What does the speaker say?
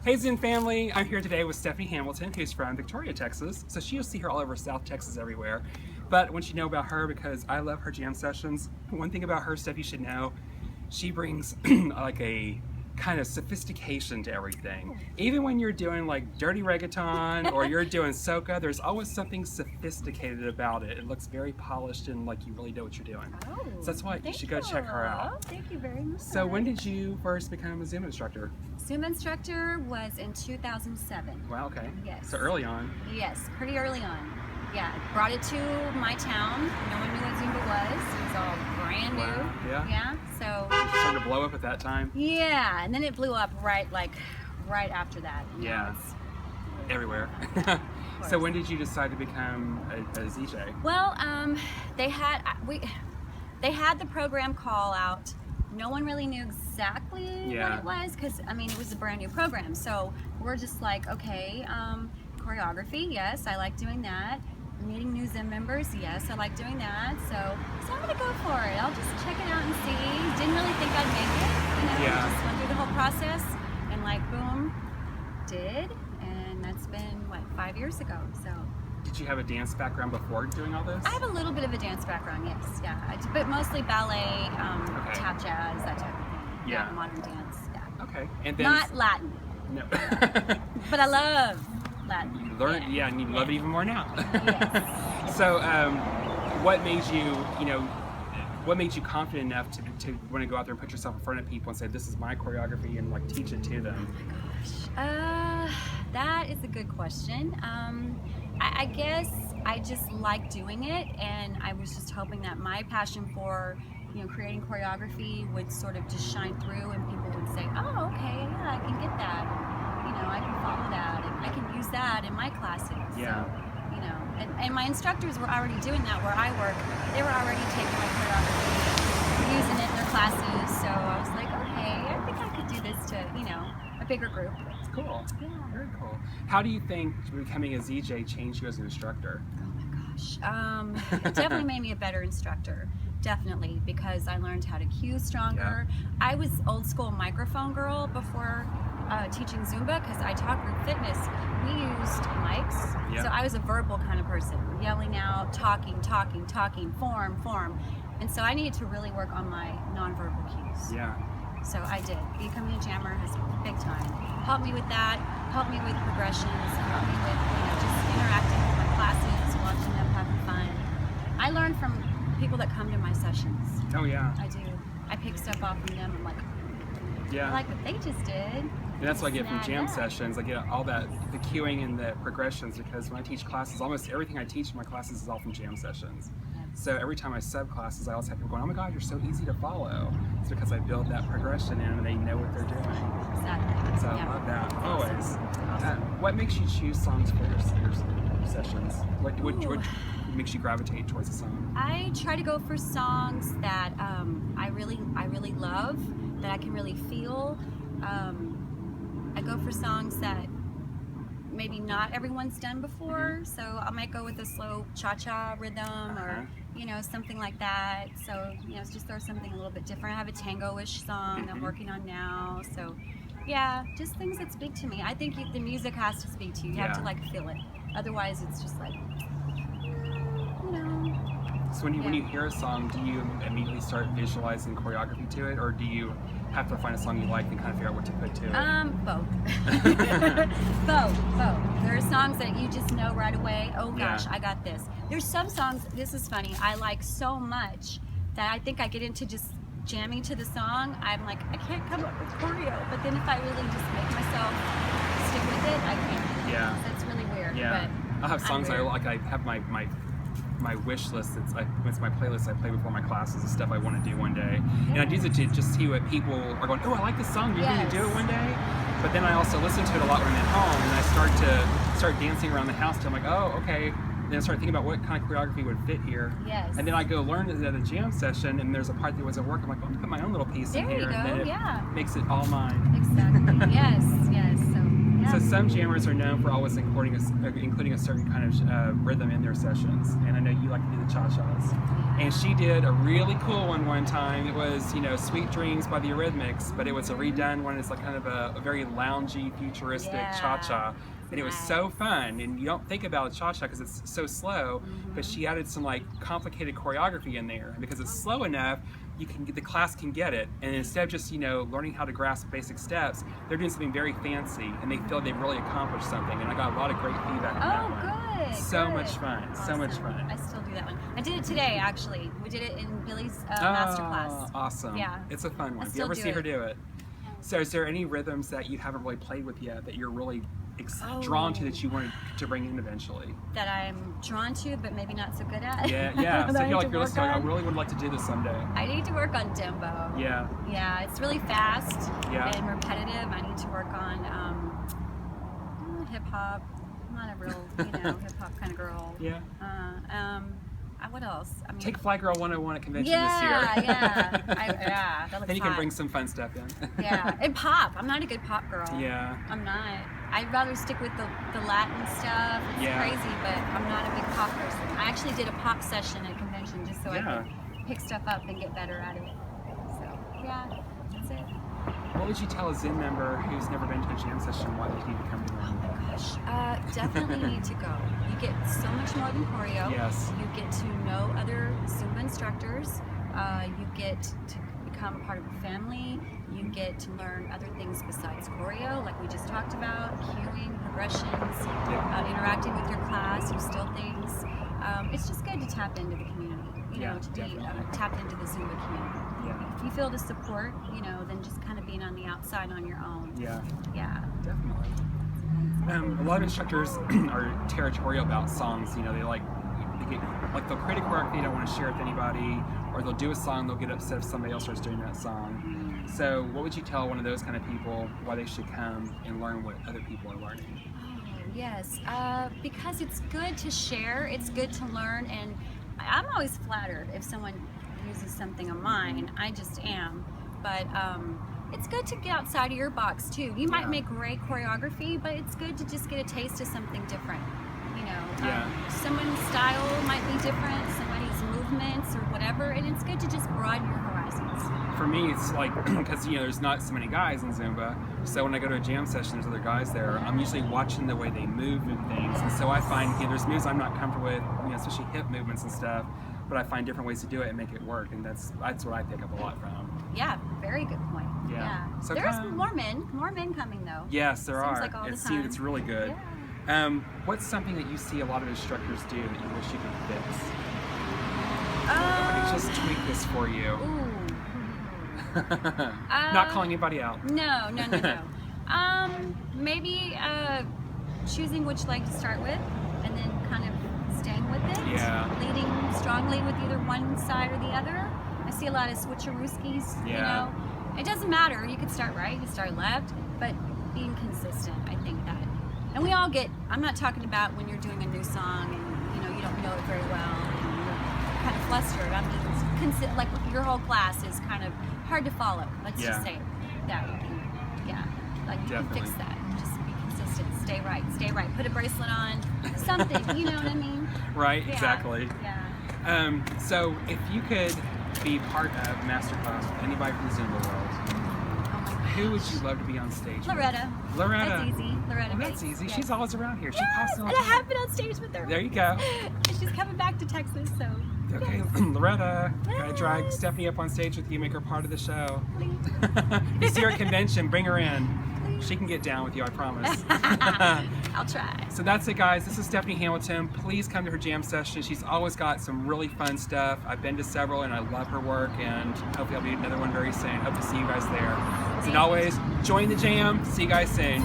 Hey ZIN family, I'm here today with Stephanie Hamilton, who's from Victoria, Texas. So you'll see her all over South Texas everywhere. But once you know about her, because I love her jam sessions, one thing about her, Steph, you should know, she brings like a kind of sophistication to everything. Even when you're doing like dirty reggaeton or you're doing soca, there's always something sophisticated about it. It looks very polished and like you really know what you're doing. Oh, so that's why you should go check her out. Thank you very much. So when did you first become a Zoom instructor? Zoom instructor was in 2007. Wow, okay. Yes. So early on. Yes, pretty early on. Yeah, brought it to my town. No one knew what Zumba was. It was all brand new. Wow. Yeah. Yeah. So. It started to blow up at that time. Yeah, and then it blew up right after that. Yeah. Everywhere. So when did you decide to become a ZJ? Well, they had the program call out. No one really knew exactly what it was because I mean it was a brand new program. So we're just like, okay, choreography, yes, I like doing that. Meeting new ZIN members, yes, I like doing that. So I'm gonna go for it. I'll just check it out and see. Didn't really think I'd make it. Just went through the whole process and like boom, did. And that's been what, 5 years ago. So. Did you have a dance background before doing all this? I have a little bit of a dance background, yes, yeah. But mostly ballet, tap jazz, that type of thing. Yeah. Modern dance, yeah. Okay. And then not Latin. No. But I love Latin. You learn, and you love it even more now. Yes. So, what made you confident enough to want to go out there and put yourself in front of people and say, "This is my choreography," and like teach it to them? Oh my gosh, that is a good question. I guess I just like doing it, and I was just hoping that my passion for creating choreography would sort of just shine through, and people would say, "Oh, okay, yeah, I can get that. I can follow that, and I can use that in my classes." Yeah. So, and my instructors were already doing that where I work. They were already taking my choreography, using it in their classes. So I was like, okay, I think I could do this to a bigger group. It's cool. Yeah. Very cool. How do you think becoming a ZJ changed you as an instructor? Oh my gosh. It definitely made me a better instructor. Definitely, because I learned how to cue stronger. Yeah. I was old school microphone girl before teaching Zumba because I taught group fitness. We used mics, so I was a verbal kind of person, yelling out, talking, form. And so I needed to really work on my nonverbal cues. Yeah. So I did. Becoming a jammer has big time. Helped me with that, helped me with progressions, helped me with just interacting with my classes, watching them having fun. I learn from people that come to my sessions. Oh yeah. I do. I pick stuff off from them. I'm like, yeah. I like what they just did. And that's what I get from jam sessions. I get all that, the cueing and the progressions, because when I teach classes, almost everything I teach in my classes is all from jam sessions. So every time I sub classes, I always have people going, "Oh my God, you're so easy to follow." It's because I build that progression in and they know what they're doing. Exactly. So I love that. Always. What makes you choose songs for your sessions? What makes you gravitate towards a song? I try to go for songs that I really love, that I can really feel. I go for songs that maybe not everyone's done before, so I might go with a slow cha-cha rhythm or something like that. So just throw something a little bit different. I have a tango-ish song I'm working on now. So yeah, just things that speak to me. I think the music has to speak to you. You have to like feel it. Otherwise, it's just like So when you hear a song, do you immediately start visualizing choreography to it, or do you have to find a song you like and kind of figure out what to put to it? Both. Both. There are songs that you just know right away, oh gosh, I got this. There's some songs, this is funny, I like so much that I think I get into just jamming to the song. I'm like, I can't come up with choreo, but then if I really just make myself stick with it, I can. Yeah. That's really weird. Yeah. But I'll have songs I like. I have my wish list. It's my playlist I play before my classes and stuff I want to do one day. And I use it to just see what people are going, "Oh, I like this song. You're going to do it one day?" But then I also listen to it a lot when I'm at home, and I start dancing around the house till I'm like, "Oh, okay." Then I start thinking about what kind of choreography would fit here. Yes. And then I go learn it at a jam session, and there's a part that wasn't working. I'm like, "Well, I'm gonna put my own little piece in here." There you go. And then it makes it all mine. Exactly. Yes. So So some jammers are known for always including a certain kind of rhythm in their sessions, and I know you like to do the cha-chas. And she did a really cool one time. It was, you know, Sweet Dreams by the Eurythmics, but it was a redone one. It's like kind of a very loungy, futuristic cha-cha. And it was so fun, and you don't think about a cha-cha because it's so slow, but she added some like complicated choreography in there, and because it's slow enough, the class can get it, and instead of just, you know, learning how to grasp basic steps, they're doing something very fancy, and they feel they've really accomplished something, and I got a lot of great feedback from that one. Good. So much fun, so much fun. I still do that one. I did it today, actually. We did it in Billy's masterclass. Awesome. Yeah. It's a fun one. If you ever see her do it. So is there any rhythms that you haven't really played with yet that you're really drawn to, that you wanted to bring in eventually? That I'm drawn to, but maybe not so good at. Yeah. So I feel like you're listening, I really would like to do this someday. I need to work on tempo. Yeah, it's really fast and repetitive. I need to work on hip hop. I'm not a real, hip hop kind of girl. What else? I mean, take Fly Girl 101 at convention this year. That looks then you can bring some fun stuff in. And pop. I'm not a good pop girl. I'm not. I'd rather stick with the Latin stuff. It's crazy, but I'm not a big pop person. I actually did a pop session at convention just so I could pick stuff up and get better at it. So, that's it. What would you tell a ZIN member who's never been to a jam session why they need to come to one? Oh my gosh, definitely need to go. You get so much more than choreo. Yes. You get to know other Zumba instructors. You get to become part of a family. You get to learn other things besides choreo, like we just talked about, cueing, progressions, interacting with your class, you still things. It's just good to tap into the community, to be tapped into the Zumba community. If you feel the support, then just kind of being on the outside on your own. Definitely. A lot of instructors are territorial about songs. They'll create a choreography they don't want to share with anybody, or they'll do a song, they'll get upset if somebody else starts doing that song. So what would you tell one of those kind of people why they should come and learn what other people are learning? Yes, because it's good to share, it's good to learn, and I'm always flattered if someone uses something of mine. I just am. But it's good to get outside of your box too. You might make great choreography, but it's good to just get a taste of something different. Someone's style might be different, somebody's movements or whatever, and it's good to just broaden your horizons. For me, it's like, because there's not so many guys in Zumba, so when I go to a jam session, there's other guys there. I'm usually watching the way they move and things, and so I find there's moves I'm not comfortable with, especially hip movements and stuff, but I find different ways to do it and make it work, and that's what I pick up a lot from. Yeah, very good point. So there's more men coming though. Yes, there are. Like all the time. Seems it's really good. What's something that you see a lot of instructors do that you wish you could fix? I could just tweak this for you. Not calling anybody out. No. Maybe choosing which leg to start with, and then kind of staying with it. Leading strongly with either one side or the other. I see a lot of switcherooskies. It doesn't matter. You could start right, you could start left, but being consistent, I think that. And we all get, I'm not talking about when you're doing a new song and you don't know it very well and you're kind of flustered. I mean, like your whole class is kind of hard to follow. Let's just say that. You can fix that. Just be consistent. Stay right. Put a bracelet on. Something. You know what I mean? Right. Exactly. So if you could be part of masterclass with anybody from the Zumba world, who would you love to be on stage Loretta. with? Loretta. That's easy. Loretta. Well, that's easy. She's always around here. She pops in all and the I have been on stage with her. There you go. She's coming back to Texas, so. Okay, Loretta, gotta drag Stephanie up on stage with you, make her part of the show. You see her at convention, bring her in. She can get down with you, I promise. I'll try. So that's it, guys. This is Stephanie Hamilton. Please come to her jam session. She's always got some really fun stuff. I've been to several and I love her work, and hopefully I'll be another one very soon. Hope to see you guys there. As always, join the jam. See you guys soon.